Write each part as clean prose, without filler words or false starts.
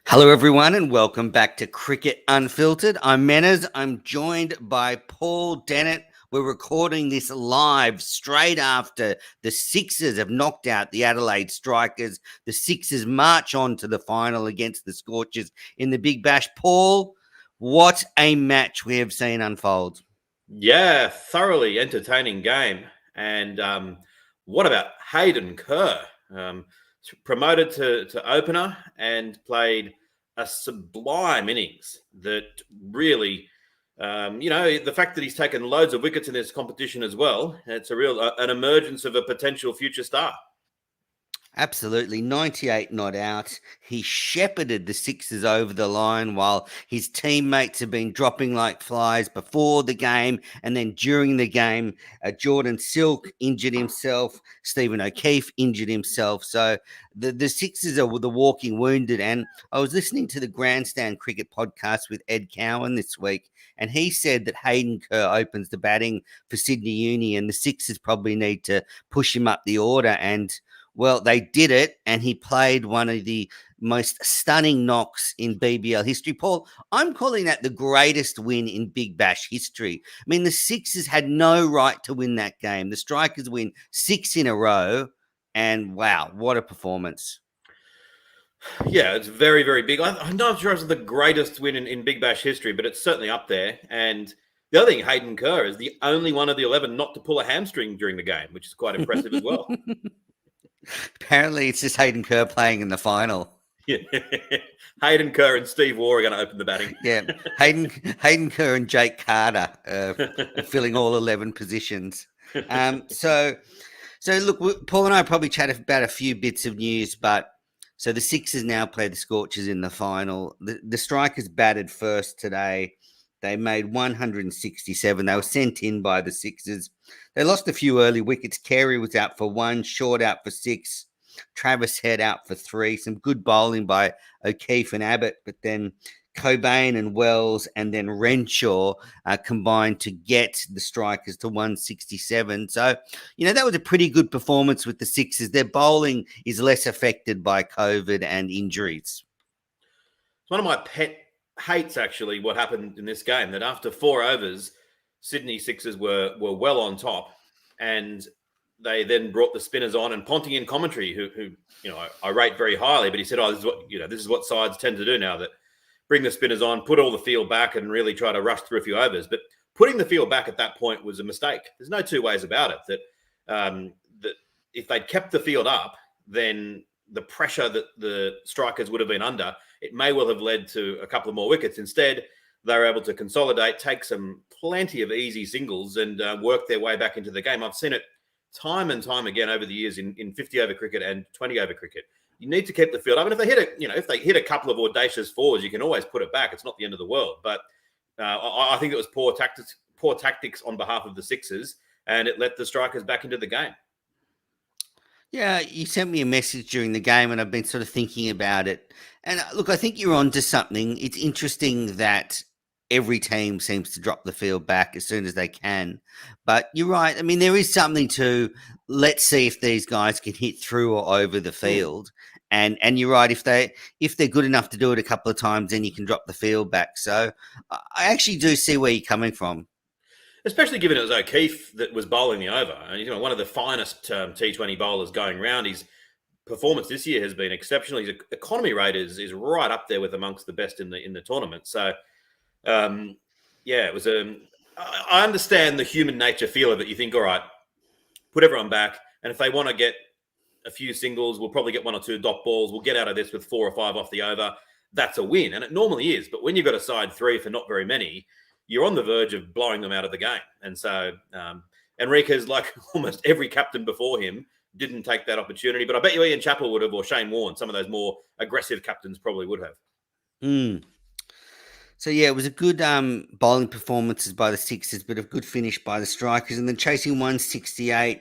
Hello, everyone, and welcome back to Cricket Unfiltered. I'm Menners. I'm joined by Paul Dennett. We're recording this live straight after the Sixers have knocked out the Adelaide Strikers. The Sixers march on to the final against the Scorchers in the Big Bash. Paul, what a match we have seen unfold. Yeah, thoroughly entertaining game. And what about Hayden Kerr? Promoted to opener and played a sublime innings that really, the fact that he's taken loads of wickets in this competition as well, it's an emergence of a potential future star. Absolutely. 98 not out. He shepherded the Sixers over the line while his teammates have been dropping like flies before the game. And then during the game, Jordan Silk injured himself. Stephen O'Keefe injured himself. So the Sixers are the walking wounded. And I was listening to the Grandstand Cricket podcast with Ed Cowan this week. And he said that Hayden Kerr opens the batting for Sydney Uni and the Sixers probably need to push him up the order. And well, they did it, and he played one of the most stunning knocks in BBL history. Paul, I'm calling that the greatest win in Big Bash history. I mean, the Sixers had no right to win that game. The Strikers win 6 in a row, and wow, what a performance. Yeah, it's very, very big. I'm not sure it's the greatest win in Big Bash history, but it's certainly up there. And the other thing, Hayden Kerr is the only one of the 11 not to pull a hamstring during the game, which is quite impressive as well. Apparently, it's just Hayden Kerr playing in the final. Yeah. Hayden Kerr and Steve Waugh are going to open the batting. Yeah, Hayden Kerr and Jake Carter filling all 11 positions. So look, Paul and I probably chat about a few bits of news, but so the Sixers now play the Scorchers in the final. The Strikers batted first today. They made 167. They were sent in by the Sixers. They lost a few early wickets. Carey was out for 1, Short out for 6, Travis Head out for 3. Some good bowling by O'Keefe and Abbott, but then Cobain and Wells and then Renshaw combined to get the Strikers to 167. So, that was a pretty good performance with the Sixers. Their bowling is less affected by COVID and injuries. It's one of my pet hates, actually, what happened in this game, that after 4 overs, Sydney Sixers were well on top, and they then brought the spinners on, and Ponting in commentary, who I rate very highly, but he said, this is what sides tend to do now, that bring the spinners on, put all the field back and really try to rush through a few overs. But putting the field back at that point was a mistake. There's no two ways about it, that if they'd kept the field up, then the pressure that the Strikers would have been under, it may well have led to a couple of more wickets. Instead, they were able to consolidate, take plenty of easy singles and work their way back into the game. I've seen it time and time again over the years in 50-over cricket and 20-over cricket. You need to keep the field up. And if they hit a couple of audacious fours, you can always put it back. It's not the end of the world. But I think it was poor tactics on behalf of the Sixers, and it let the Strikers back into the game. Yeah, you sent me a message during the game, and I've been sort of thinking about it. And look, I think you're onto something. It's interesting that every team seems to drop the field back as soon as they can. But you're right. I mean, there is something to let's see if these guys can hit through or over the field. And you're right. If they're good enough to do it a couple of times, then you can drop the field back. So I actually do see where you're coming from. Especially given it was O'Keefe that was bowling the over. And, one of the finest T20 bowlers going round. His performance this year has been exceptional. His economy rate is right up there with amongst the best in the tournament. So, it was I understand the human nature feel of it. You think, all right, put everyone back. And if they want to get a few singles, we'll probably get 1 or 2 dot balls. We'll get out of this with 4 or 5 off the over. That's a win. And it normally is. But when you've got a side 3 for not very many, you're on the verge of blowing them out of the game. And so Enriquez, like almost every captain before him, didn't take that opportunity. But I bet you Ian Chappell would have, or Shane Warne, some of those more aggressive captains probably would have. So, yeah, it was a good bowling performances by the Sixers, but a good finish by the Strikers. And then chasing 168,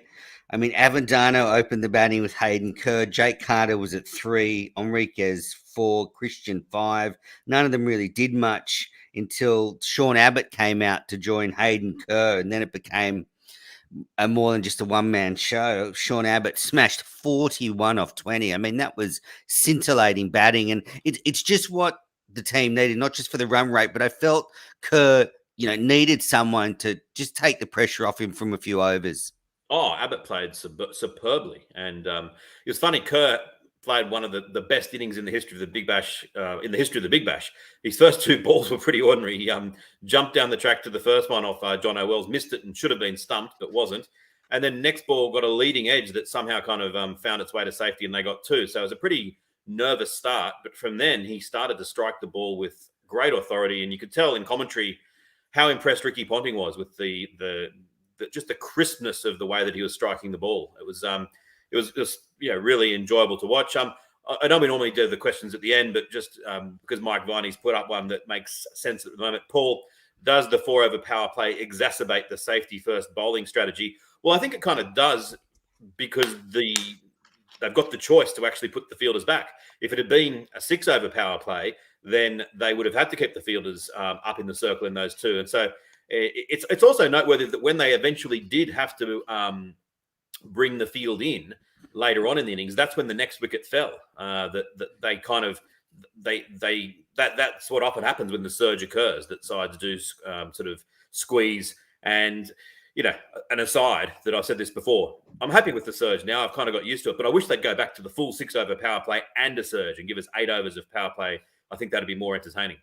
I mean, Avendano opened the batting with Hayden Kerr. Jake Carter was at 3, Enriquez 4, Christian 5. None of them really did much until Sean Abbott came out to join Hayden Kerr, and then it became more than just a one-man show. Sean Abbott smashed 41 off 20. I mean, that was scintillating batting, and it's just what the team needed, not just for the run rate, but I felt Kerr, needed someone to just take the pressure off him from a few overs. Oh, Abbott played superbly, and it was funny. Kerr played one of the best innings in the history of the Big Bash. His first two balls were pretty ordinary. He jumped down the track to the first one off John O'Wells, missed it and should have been stumped, but wasn't. And then next ball got a leading edge that somehow kind of found its way to safety, and they got two. So it was a pretty nervous start. But from then, he started to strike the ball with great authority, and you could tell in commentary how impressed Ricky Ponting was with just the crispness of the way that he was striking the ball. It was really enjoyable to watch. I know we normally do the questions at the end, but just because Mike Viney's put up one that makes sense at the moment. Paul, does the 4-over power play exacerbate the safety first bowling strategy? Well, I think it kind of does, because they've got the choice to actually put the fielders back. If it had been a 6-over power play, then they would have had to keep the fielders up in the circle in those two. And so it's also noteworthy that when they eventually did have to bring the field in later on in the innings, that's when the next wicket fell. That they kind of that's what often happens when the surge occurs. That sides do sort of squeeze. And an aside that I've said this before, I'm happy with the surge now. I've kind of got used to it, but I wish they'd go back to the full 6-over power play and a surge and give us 8 overs of power play. I think that'd be more entertaining.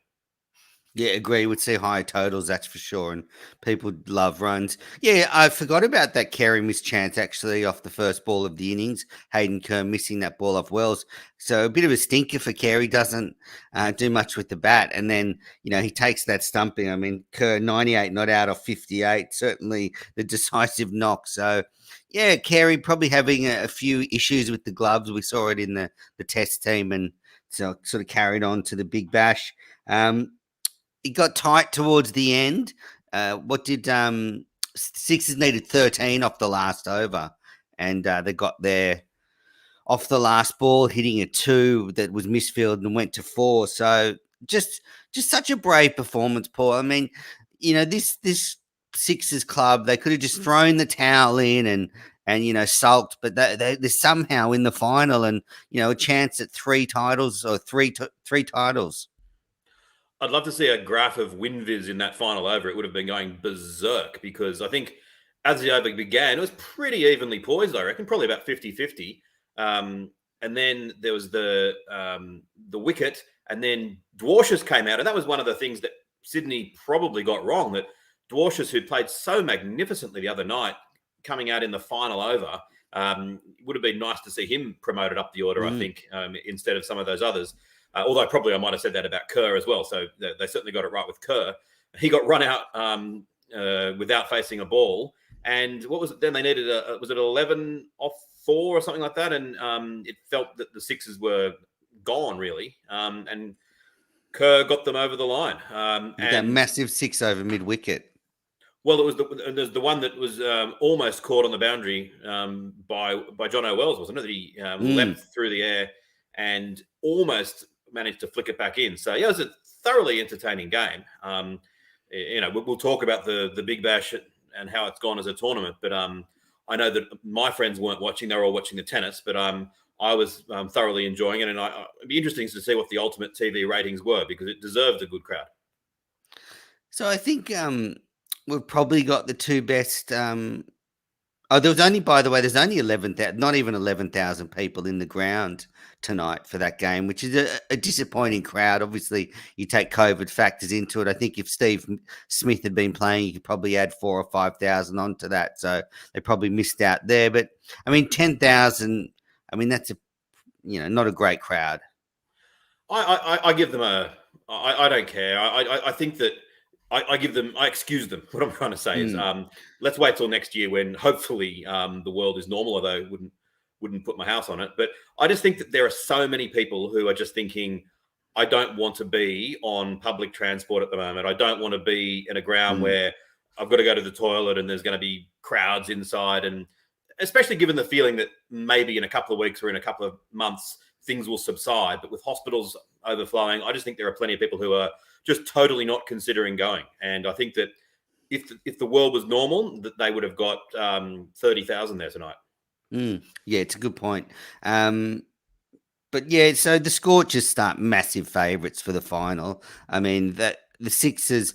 Yeah, agree. We'd see high totals, that's for sure. And people love runs. Yeah, I forgot about that Carey missed chance actually off the first ball of the innings. Hayden Kerr missing that ball off Wells. So a bit of a stinker for Carey, doesn't do much with the bat. And then, he takes that stumping. I mean, Kerr 98 not out of 58, certainly the decisive knock. So, yeah, Carey probably having a few issues with the gloves. We saw it in the test team, and so sort of carried on to the Big Bash. It got tight towards the end. What did Sixers needed 13 off the last over, and they got there off the last ball, hitting a 2 that was misfielded and went to 4. So just such a brave performance, Paul. I mean, this Sixers club, they could have just thrown the towel in and sulked, but they're somehow in the final, and a chance at 3 titles or three titles. I'd love to see a graph of WinViz in that final over. It would have been going berserk, because I think as the over began, it was pretty evenly poised, I reckon, probably about 50-50. And then there was the wicket, and then Dwarshuis came out. And that was one of the things that Sydney probably got wrong, that Dwarshuis, who played so magnificently the other night, coming out in the final over, would have been nice to see him promoted up the order, I think, instead of some of those others. Although probably I might have said that about Kerr as well. So they certainly got it right with Kerr. He got run out without facing a ball. And what was it then? They needed was it 11 off 4 or something like that? And it felt that the Sixers were gone, really. And Kerr got them over the line. And that massive 6 over mid-wicket. Well, it was the one that was almost caught on the boundary by John O'Wells, wasn't it? That he leapt through the air and almost managed to flick it back in. So yeah, it was a thoroughly entertaining game. We'll talk about the Big Bash and how it's gone as a tournament, but I know that my friends weren't watching; they were all watching the tennis. But I was thoroughly enjoying it, and it'd be interesting to see what the ultimate TV ratings were, because it deserved a good crowd. So I think we've probably got the 2 best. There was only, by the way, there's only 11,000, not even 11,000 people in the ground tonight for that game, which is a disappointing crowd. Obviously, you take COVID factors into it. I think if Steve Smith had been playing, you could probably add 4,000 or 5,000 onto that. So they probably missed out there. But I mean, 10,000. I mean, that's not a great crowd. I give them I don't care. I think that. I excuse them. What I'm trying to say is, let's wait till next year, when hopefully the world is normal, although I wouldn't put my house on it. But I just think that there are so many people who are just thinking, I don't want to be on public transport at the moment. I don't want to be in a ground where I've got to go to the toilet and there's going to be crowds inside. And especially given the feeling that maybe in a couple of weeks or in a couple of months, things will subside. But with hospitals overflowing, I just think there are plenty of people who are just totally not considering going. And I think that if the world was normal, that they would have got 30,000 there tonight. Yeah, it's a good point. But yeah, so the Scorchers start massive favourites for the final. I mean, that the Sixers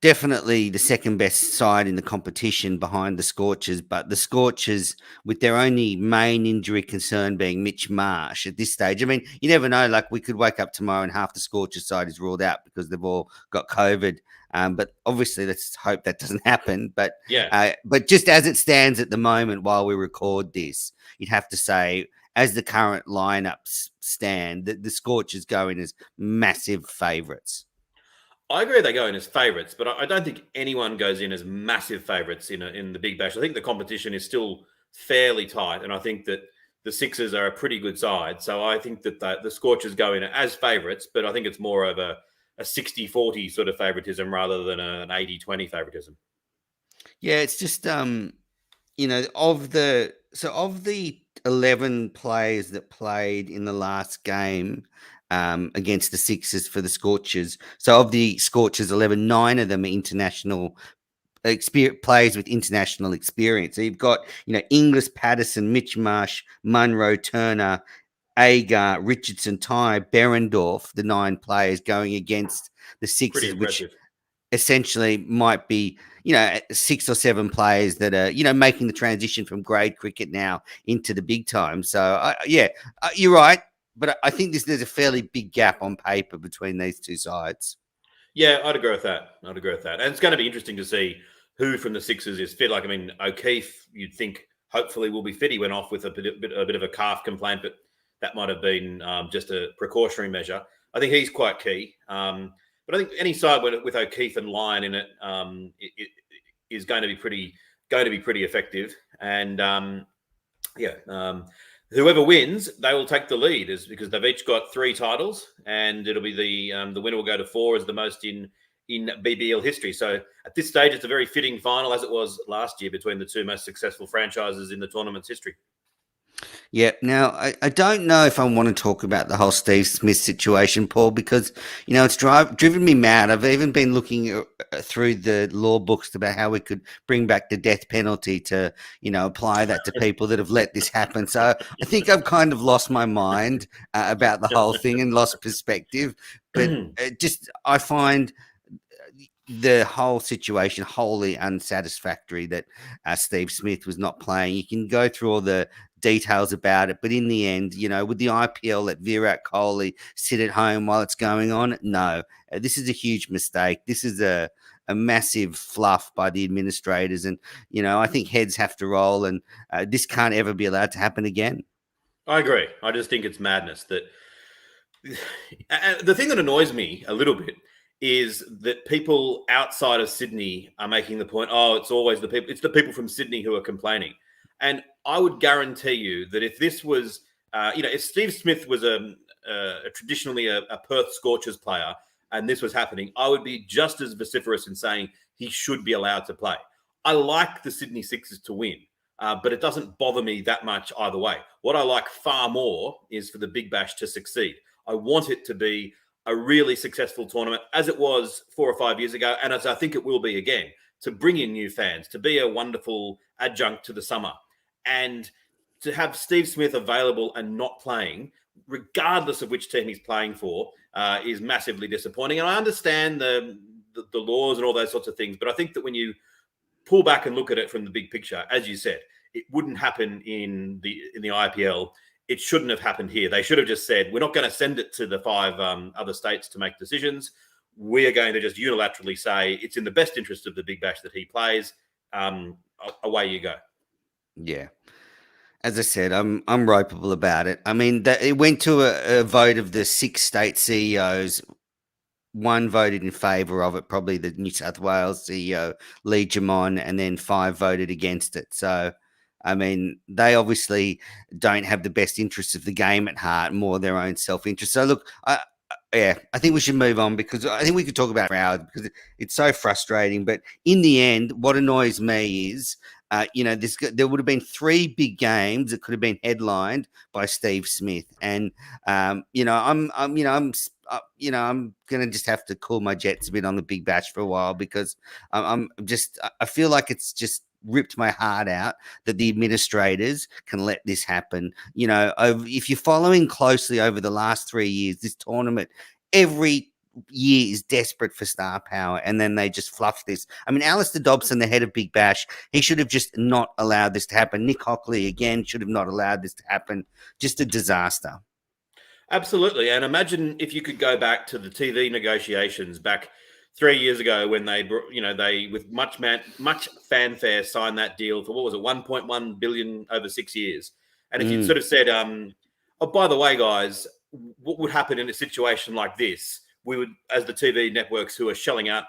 definitely the second best side in the competition behind the Scorchers, but the Scorchers, with their only main injury concern being Mitch Marsh at this stage, I mean, you never know. Like, we could wake up tomorrow and half the Scorchers side is ruled out because they've all got COVID. But obviously, let's hope that doesn't happen. Yeah, But just as it stands at the moment, while we record this, you'd have to say, as the current lineups stand, the Scorchers go in as massive favourites. I agree they go in as favourites, but I don't think anyone goes in as massive favourites in the Big Bash. I think the competition is still fairly tight, and I think that the Sixers are a pretty good side. So I think that the Scorchers go in as favourites, but I think it's more of a 60-40 sort of favouritism rather than an 80-20 favouritism. Yeah, it's just of the 11 players that played in the last game against the Sixers for the Scorchers. So of the Scorchers 11, 9 of them are international players with international experience. So you've got, Inglis, Patterson, Mitch Marsh, Munro, Turner, Agar, Richardson, Ty, Berendorf, the 9 players going against the Pretty Sixers, which impressive. essentially might be 6 or 7 players that are making the transition from grade cricket now into the big time. So you're right, but I think there's a fairly big gap on paper between these two sides. Yeah, I'd agree with that. And it's going to be interesting to see who from the Sixers is fit. Like, I mean, O'Keefe, you'd think hopefully will be fit. He went off with a bit of a calf complaint, but that might have been just a precautionary measure. I think he's quite key. But I think any side with O'Keefe and Lyon in it, it is going to be pretty effective. And whoever wins, they will take the lead, because they've each got 3 titles, and it'll be the winner will go to 4 as the most in BBL history. So at this stage, it's a very fitting final, as it was last year, between the 2 most successful franchises in the tournament's history. Yeah. Now, I don't know if I want to talk about the whole Steve Smith situation, Paul, because, it's driven me mad. I've even been looking through the law books about how we could bring back the death penalty to, apply that to people that have let this happen. So I think I've kind of lost my mind about the whole thing and lost perspective. But I find the whole situation wholly unsatisfactory that Steve Smith was not playing. You can go through all the details about it, but in the end, would the IPL let Virat Kohli sit at home while it's going on? No. This is a huge mistake. This is a massive fluff by the administrators, and I think heads have to roll, and this can't ever be allowed to happen again. I agree. I just think it's madness that the thing that annoys me a little bit is that people outside of Sydney are making the point, it's always it's the people from Sydney who are complaining. And I would guarantee you that if this was, if Steve Smith was traditionally a Perth Scorchers player and this was happening, I would be just as vociferous in saying he should be allowed to play. I like the Sydney Sixers to win, but it doesn't bother me that much either way. What I like far more is for the Big Bash to succeed. I want it to be a really successful tournament, as it was 4 or 5 years ago, and as I think it will be again, to bring in new fans, to be a wonderful adjunct to the summer. And to have Steve Smith available and not playing, regardless of which team he's playing for, is massively disappointing. And I understand the laws and all those sorts of things, but I think that when you pull back and look at it from the big picture, as you said, it wouldn't happen in the IPL. It shouldn't have happened here. They should have just said, we're not going to send it to the 5 other states to make decisions. We are going to just unilaterally say it's in the best interest of the Big Bash that he plays. Away you go. Yeah. As I said, I'm ropeable about it. I mean, it went to a vote of the 6 state CEOs. 1 voted in favour of it, probably the New South Wales CEO, Lee Jamon, and then 5 voted against it. So, I mean, they obviously don't have the best interests of the game at heart, more their own self-interest. So, look, I think we should move on, because I think we could talk about it for hours, because it's so frustrating. But in the end, what annoys me is There would have been three big games that could have been headlined by Steve Smith, and I'm gonna just have to cool my jets a bit on the Big Bash for a while because I feel like it's just ripped my heart out that the administrators can let this happen. If you're following closely over the last 3 years, this tournament, every year is desperate for star power, and then they just fluff this. I mean, Alistair Dobson, the head of Big Bash, he should have just not allowed this to happen. Nick Hockley, again, should have not allowed this to happen. Just a disaster. Absolutely. And imagine if you could go back to the TV negotiations back 3 years ago when they with much fanfare signed that deal for, what was it, 1.1 billion over 6 years. And if you'd sort of said, oh, by the way, guys, what would happen in a situation like this? We would, as the TV networks who are shelling out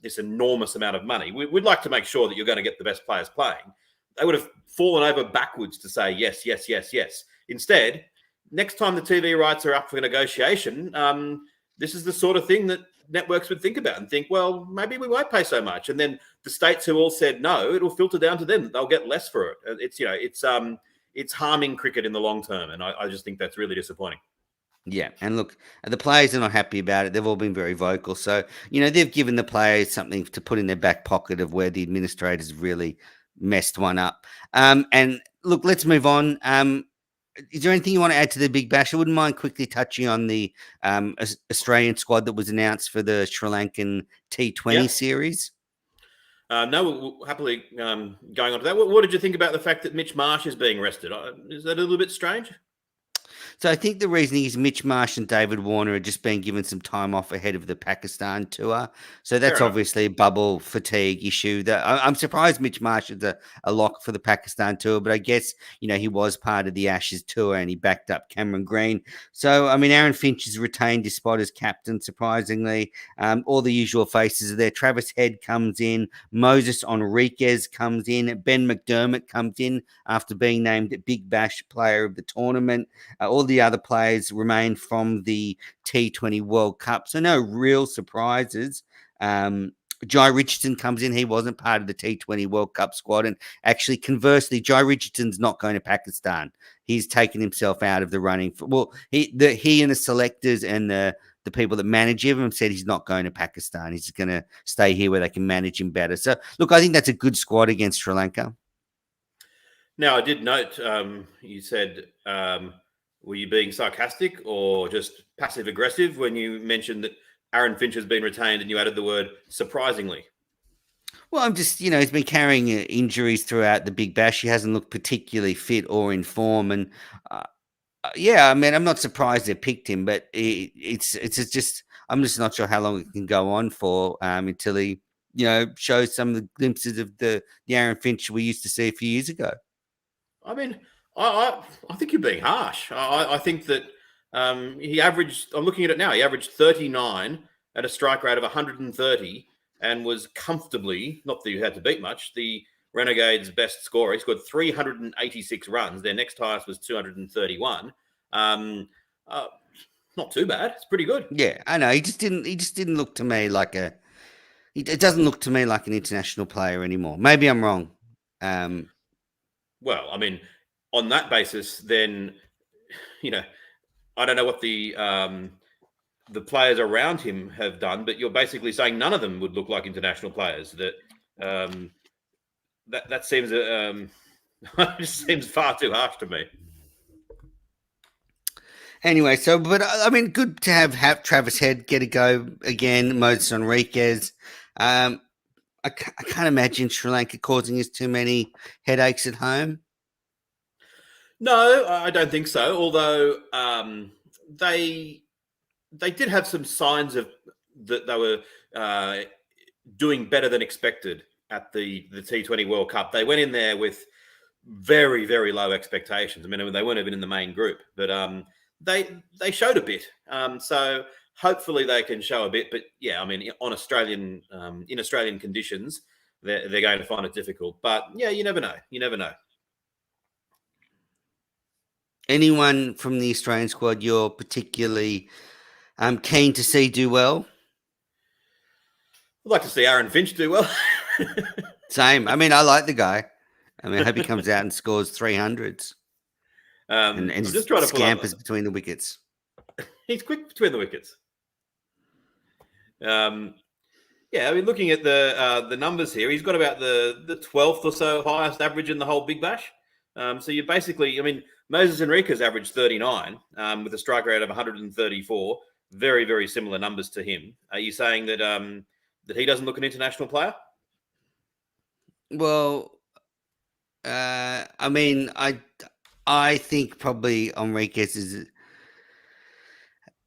this enormous amount of money, we'd like to make sure that you're going to get the best players playing. They would have fallen over backwards to say yes, yes, yes, yes. Instead, next time the TV rights are up for negotiation, this is the sort of thing that networks would think about and think, well, maybe we won't pay so much. And then the states who all said no, it'll filter down to them. They'll get less for it. It's harming cricket in the long term. And I just think that's really disappointing. Yeah, and look, the players are not happy about it. They've all been very vocal. So, they've given the players something to put in their back pocket of where the administrators really messed one up. And look, let's move on. Is there anything you want to add to the Big Bash? I wouldn't mind quickly touching on the Australian squad that was announced for the Sri Lankan T20 series. No, we'll happily going on to that. What did you think about the fact that Mitch Marsh is being rested? Is that a little bit strange? So I think the reasoning is Mitch Marsh and David Warner are just being given some time off ahead of the Pakistan tour. So that's obviously a bubble fatigue issue. I'm surprised Mitch Marsh is a lock for the Pakistan tour, but I guess, he was part of the Ashes tour and he backed up Cameron Green. So, I mean, Aaron Finch has retained his spot as captain, surprisingly. All the usual faces are there. Travis Head comes in. Moses Enriquez comes in. Ben McDermott comes in after being named Big Bash player of the tournament. All the other players remain from the T20 World Cup. So no real surprises. Jai Richardson comes in. He wasn't part of the T20 World Cup squad. And actually, conversely, Jai Richardson's not going to Pakistan. He's taken himself out of the running. He and the selectors and the people that manage him said he's not going to Pakistan. He's going to stay here where they can manage him better. So, look, I think that's a good squad against Sri Lanka. Now, I did note you said... were you being sarcastic or just passive aggressive when you mentioned that Aaron Finch has been retained and you added the word surprisingly? Well, I'm just, he's been carrying injuries throughout the Big Bash. He hasn't looked particularly fit or in form. And I mean, I'm not surprised they picked him, but I'm just not sure how long it can go on for until he, shows some of the glimpses of the Aaron Finch we used to see a few years ago. I mean, I think you're being harsh. I think that he averaged, I'm looking at it now, he averaged 39 at a strike rate of 130 and was comfortably, not that you had to beat much, the Renegades' best scorer. He scored 386 runs. Their next highest was 231. Not too bad. It's pretty good. Yeah, I know. He just didn't look to me like it doesn't look to me like an international player anymore. Maybe I'm wrong. Well, I mean, on that basis, then, I don't know what the players around him have done, but you're basically saying none of them would look like international players. That seems just seems far too harsh to me. Anyway, but I mean, good to have Travis Head get a go again. Moses Enriquez. I can't imagine Sri Lanka causing us too many headaches at home. No, I don't think so. Although they did have some signs of that they were doing better than expected at the T20 World Cup. They went in there with very, very low expectations. I mean, they weren't even in the main group, but they showed a bit. So hopefully they can show a bit. But yeah, I mean, in Australian conditions, they're going to find it difficult. But yeah, you never know. You never know. Anyone from the Australian squad you're particularly keen to see do well? I'd like to see Aaron Finch do well. Same. I mean, I like the guy. I mean, I hope he comes out and scores 300s and I'm just just trying to pull up. scampers between the wickets. He's quick between the wickets. Yeah, I mean, looking at the numbers here, he's got about the 12th or so highest average in the whole Big Bash. So you basically, I mean, Moses Enriquez averaged 39 with a strike rate of 134. Very, very similar numbers to him. Are you saying that that he doesn't look an international player? Well, I mean, I think probably Enriquez is.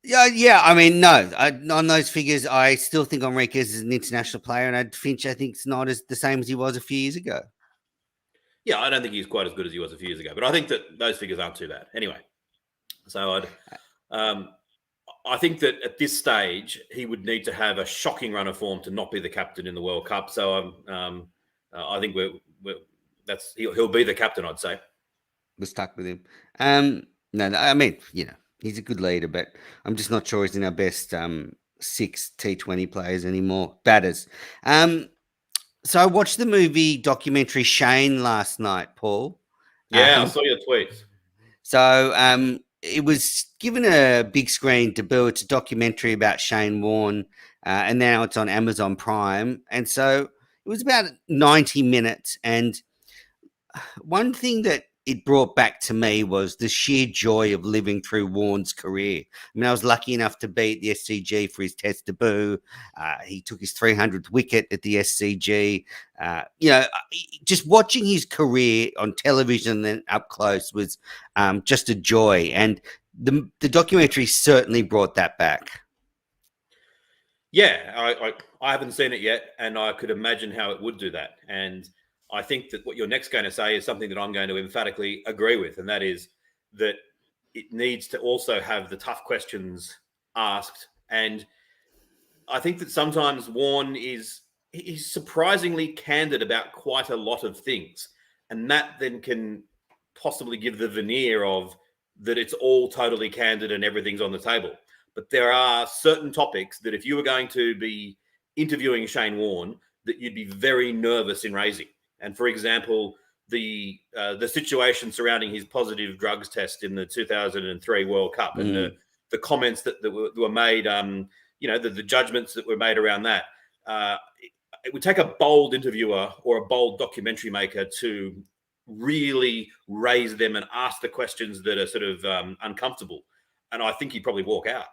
Yeah. I mean, no. On those figures, I still think Enriquez is an international player, and Finch, I think, is not as the same as he was a few years ago. Yeah, I don't think he's quite as good as he was a few years ago, but I think that those figures aren't too bad. Anyway, so I think that at this stage he would need to have a shocking run of form to not be the captain in the World Cup. So I think he'll be the captain, I'd say. We're stuck with him. No, I mean, he's a good leader, but I'm just not sure he's in our best 6 T20 players anymore. Batters. So I watched the movie documentary Shane last night, Paul. Yeah, I saw your tweets. So it was given a big screen debut. It's a documentary about Shane Warne, and now it's on Amazon Prime. And so it was about 90 minutes. And one thing that it brought back to me was the sheer joy of living through Warne's career. I mean, I was lucky enough to be at the SCG for his Test debut. He took his 300th wicket at the SCG. Just watching his career on television and up close was just a joy. And the documentary certainly brought that back. Yeah, I haven't seen it yet, and I could imagine how it would do that. And I think that what you're next going to say is something that I'm going to emphatically agree with, and that is that it needs to also have the tough questions asked. And I think that sometimes Warne he's surprisingly candid about quite a lot of things, and that then can possibly give the veneer of that it's all totally candid and everything's on the table. But there are certain topics that if you were going to be interviewing Shane Warne, that you'd be very nervous in raising. And for example, the situation surrounding his positive drugs test in the 2003 World Cup and the comments that were made, the judgments that were made around that. It would take a bold interviewer or a bold documentary maker to really raise them and ask the questions that are sort of uncomfortable. And I think he'd probably walk out.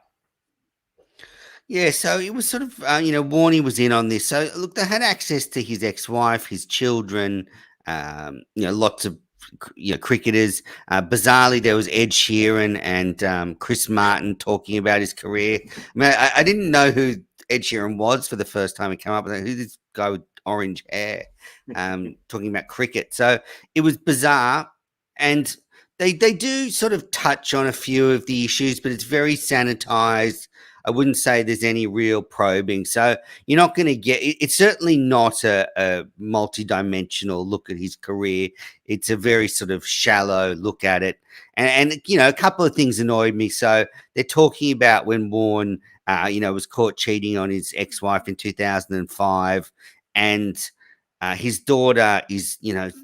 Yeah, so it was sort of, Warney was in on this. So, look, they had access to his ex-wife, his children, lots of, cricketers. Bizarrely, there was Ed Sheeran and Chris Martin talking about his career. I mean, I didn't know who Ed Sheeran was for the first time he came up with who this guy with orange hair, talking about cricket. So it was bizarre. And they do sort of touch on a few of the issues, but it's very sanitized. I wouldn't say there's any real probing. So you're not going to get it's certainly not a multi-dimensional look at his career. It's a very sort of shallow look at it. And a couple of things annoyed me. So they're talking about when Warne, was caught cheating on his ex-wife in 2005. And his daughter is,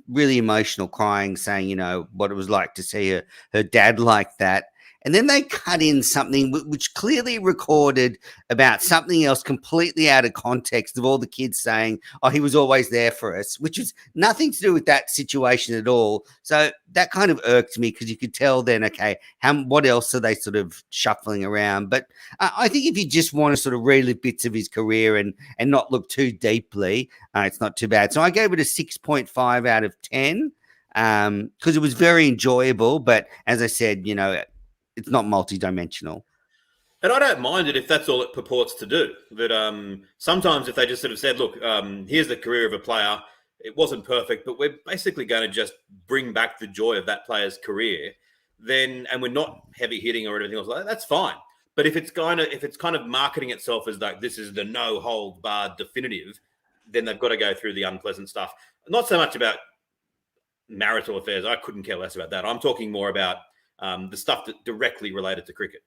really emotional, crying, saying, what it was like to see her dad like that. And then they cut in something which clearly recorded about something else completely out of context of all the kids saying, oh, he was always there for us, which was nothing to do with that situation at all. So that kind of irked me because you could tell then, okay, what else are they sort of shuffling around? But I think if you just want to sort of relive bits of his career and not look too deeply, it's not too bad. So I gave it a 6.5 out of 10 because it was very enjoyable. But as I said, it's not multi-dimensional. And I don't mind it if that's all it purports to do. That sometimes if they just sort of said, look, here's the career of a player. It wasn't perfect, but we're basically going to just bring back the joy of that player's career. And we're not heavy hitting or anything else like that. That's fine. But if it's kind of marketing itself as like this is the no hold barred definitive, then they've got to go through the unpleasant stuff. Not so much about marital affairs. I couldn't care less about that. I'm talking more about the stuff that directly related to cricket.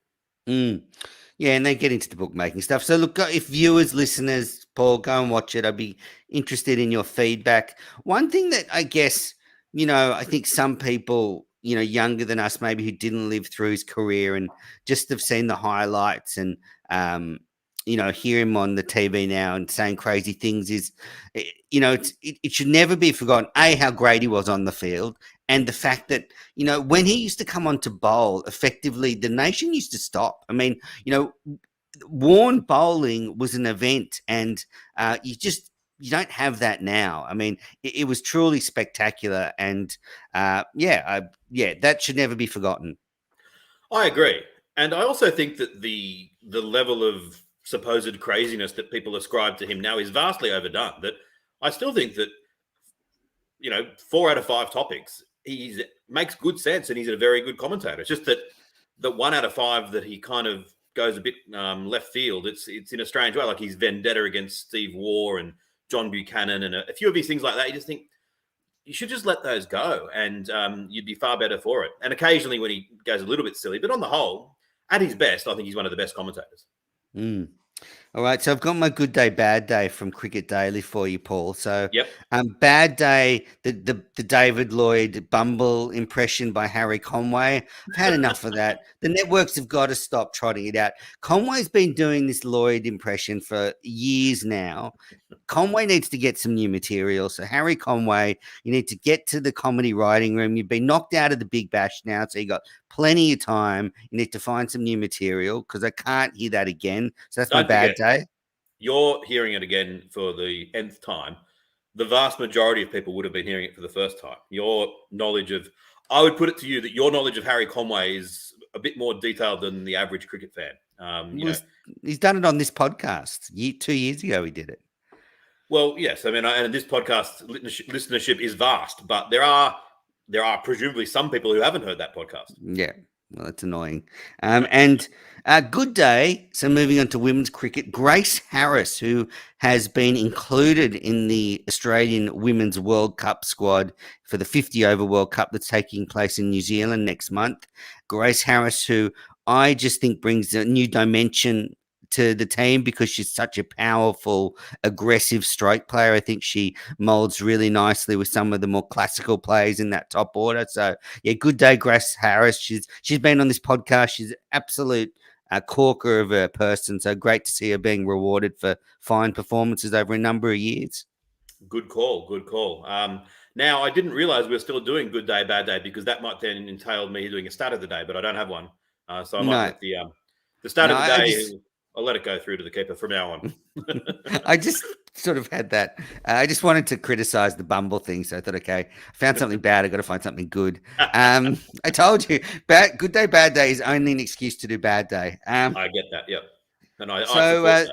Yeah, and they get into the bookmaking stuff. So look, if viewers, listeners, Paul. Go and watch it. I'd be interested in your feedback. One thing that I guess, I think some people, younger than us, maybe who didn't live through his career and just have seen the highlights and, hear him on the TV now and saying crazy things it should never be forgotten, how great he was on the field. And the fact that, when he used to come on to bowl, effectively, the nation used to stop. I mean, Warren bowling was an event, and you don't have that now. I mean, it was truly spectacular, and that should never be forgotten. I agree, and I also think that the level of supposed craziness that people ascribe to him now is vastly overdone. That I still think that 4 out of 5 topics he makes good sense, and he's a very good commentator. It's just that the 1 out of 5 that he kind of goes a bit left field. It's in a strange way, like his vendetta against Steve Waugh and John Buchanan and a few of these things like that. You just think you should just let those go, and you'd be far better for it. And occasionally when he goes a little bit silly, but on the whole, at his best, I think he's one of the best commentators. Mm. All right, so I've got my good day, bad day from Cricket Daily for you, Paul. So, Yep. Bad day, the David Lloyd Bumble impression by Harry Conway. I've had enough of that. The networks have got to stop trotting it out. Conway's been doing this Lloyd impression for years now. Conway needs to get some new material. So, Harry Conway, you need to get to the comedy writing room. You've been knocked out of the Big Bash now, so you got plenty of time. You need to find some new material because I can't hear that again. So that's my bad day. You're hearing it again for the nth time. The vast majority of people would have been hearing it for the first time. I would put it to you that your knowledge of Harry Conway is a bit more detailed than the average cricket fan. He's done it on this podcast 2 years ago. He did it. Well, yes. I mean, and this podcast listenership is vast, but there are presumably some people who haven't heard that podcast. Yeah. Well, it's annoying. And good day. So moving on to women's cricket, Grace Harris, who has been included in the Australian Women's World Cup squad for the 50-over World Cup that's taking place in New Zealand next month. Grace Harris, who I just think brings a new dimension to the team because she's such a powerful, aggressive strike player. I think she molds really nicely with some of the more classical players in that top order. So yeah, good day, Grace Harris. She's been on this podcast. She's an absolute corker of a person. So great to see her being rewarded for fine performances over a number of years. Good call. Now, I didn't realize we were still doing good day, bad day, because that might then entail me doing a stat of the day, but I don't have one. So I might let the start of the day. I'll let it go through to the keeper from now on. I just sort of had that. I just wanted to criticize the Bumble thing. So I thought, okay, I found something bad. I got to find something good. I told you, good day, bad day is only an excuse to do bad day. I get that. Yep. And I support that.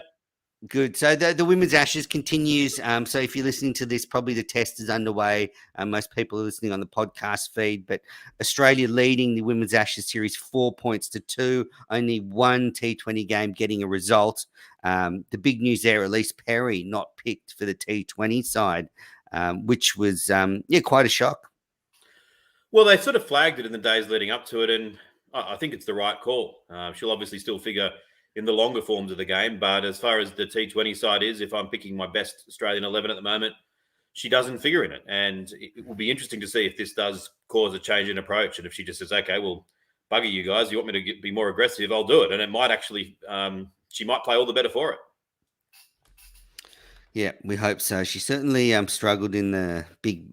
Good. So the Women's Ashes continues. So if you're listening to this, probably the test is underway. Most people are listening on the podcast feed, but Australia leading the Women's Ashes series 4 points to 2. Only one T20 game getting a result. The big news there, Elise Perry not picked for the T20 side, which was quite a shock. Well, they sort of flagged it in the days leading up to it, and I think it's the right call. She'll obviously still figure in the longer forms of the game. But as far as the T20 side is, if I'm picking my best Australian 11 at the moment, she doesn't figure in it. And it will be interesting to see if this does cause a change in approach. And if she just says, okay, well, bugger you guys, you want me to be more aggressive, I'll do it. And it might actually, she might play all the better for it. Yeah, we hope so. She certainly struggled in the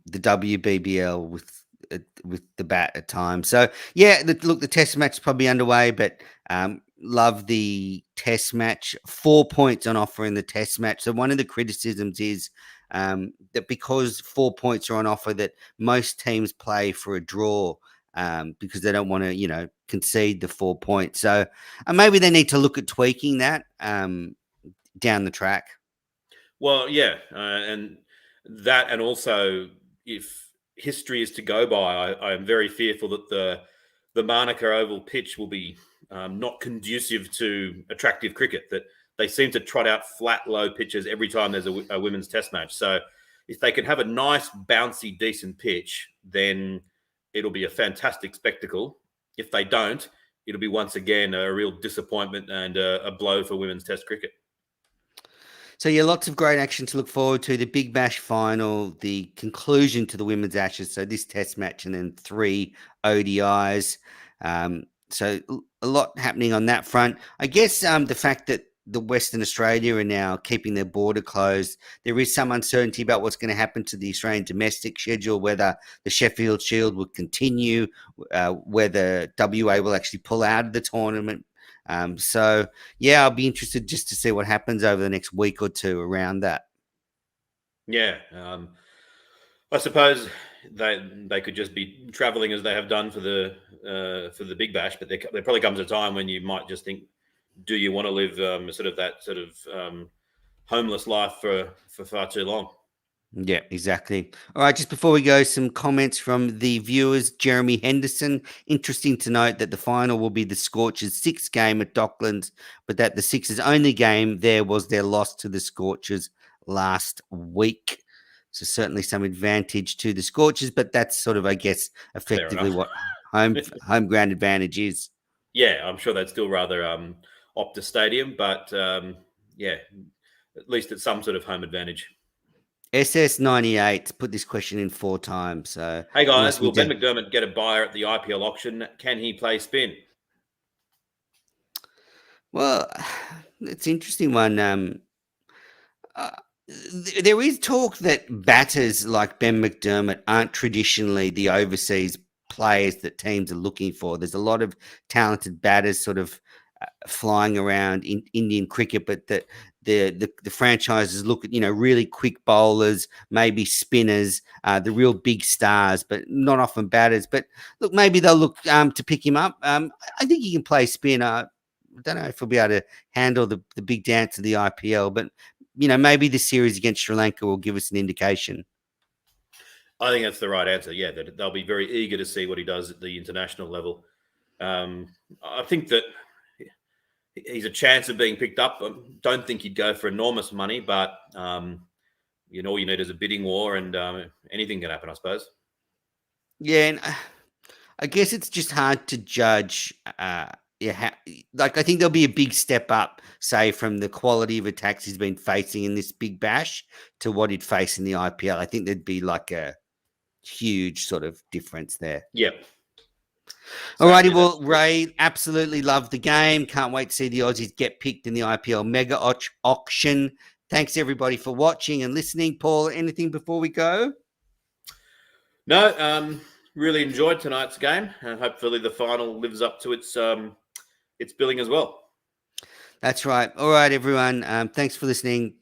WBBL with the bat at times. So yeah, look, the test match is probably underway, but love the test match. 4 points on offer in the test match. So one of the criticisms is that because 4 points are on offer, that most teams play for a draw because they don't want to, concede the 4 points. So maybe they need to look at tweaking that down the track. Well, yeah, and that, and also if history is to go by, I am very fearful that the Manuka Oval pitch will be not conducive to attractive cricket, that they seem to trot out flat, low pitches every time there's a women's test match. So if they can have a nice, bouncy, decent pitch, then it'll be a fantastic spectacle. If they don't, it'll be once again a real disappointment and a blow for women's test cricket. So yeah, lots of great action to look forward to. The Big Bash final, the conclusion to the Women's Ashes. So this Test match and then 3 ODIs. So a lot happening on that front. I guess the fact that the Western Australia are now keeping their border closed, there is some uncertainty about what's going to happen to the Australian domestic schedule, whether the Sheffield Shield will continue, whether WA will actually pull out of the tournament. So yeah, I'll be interested just to see what happens over the next week or two around that. Yeah, I suppose they could just be travelling as they have done for the Big Bash, but there probably comes a time when you might just think, do you want to live that homeless life for far too long? Yeah, exactly. All right, just before we go, some comments from the viewers. Jeremy Henderson. Interesting to note that the final will be the Scorchers' 6th game at Docklands, but that the Sixers' only game there was their loss to the Scorchers last week. So certainly some advantage to the Scorchers, but that's sort of, I guess, effectively what home ground advantage is. Yeah, I'm sure that's still rather Optus Stadium, but yeah, at least it's some sort of home advantage. SS98 put this question in 4 times. So hey guys, will Ben McDermott get a buyer at the IPL auction? Can he play spin? Well, it's an interesting one. There is talk that batters like Ben McDermott aren't traditionally the overseas players that teams are looking for. There's a lot of talented batters sort of flying around in Indian cricket, but the franchises look at really quick bowlers, maybe spinners, the real big stars, but not often batters. But look, maybe they'll look to pick him up. I think he can play spin. I don't know if he'll be able to handle the big dance of the IPL, but maybe the series against Sri Lanka will give us an indication. I think that's the right answer. Yeah, that they'll be very eager to see what he does at the international level. I think that he's a chance of being picked up. I don't think he'd go for enormous money, but all you need is a bidding war, and anything can happen, I suppose. Yeah, and I guess it's just hard to judge. I think there'll be a big step up, say, from the quality of attacks he's been facing in this Big Bash to what he'd face in the IPL. I think there'd be like a huge sort of difference there. Yep. Alrighty, well, Ray, absolutely love the game. Can't wait to see the Aussies get picked in the IPL mega auction. Thanks everybody for watching and listening. Paul, anything before we go? No, really enjoyed tonight's game, and hopefully the final lives up to its billing as well. That's right. All right, everyone. Thanks for listening.